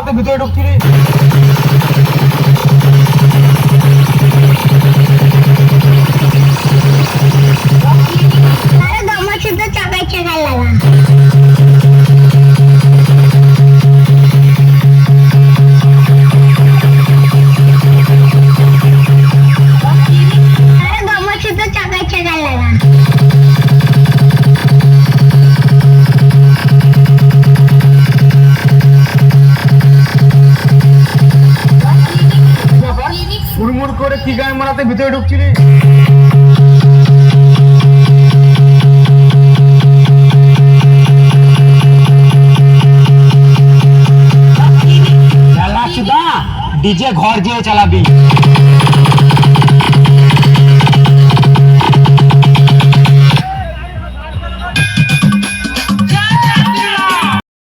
মারাতে ভিতরে ঢুকছিলি? আমার শুধু চাকায় চাকায় লাগা। হুড়মুড় করে কি গায়ে মারাতে ভিতরে ঢুকছিলি? ডিজে ঘর যেয়ে চালাবি।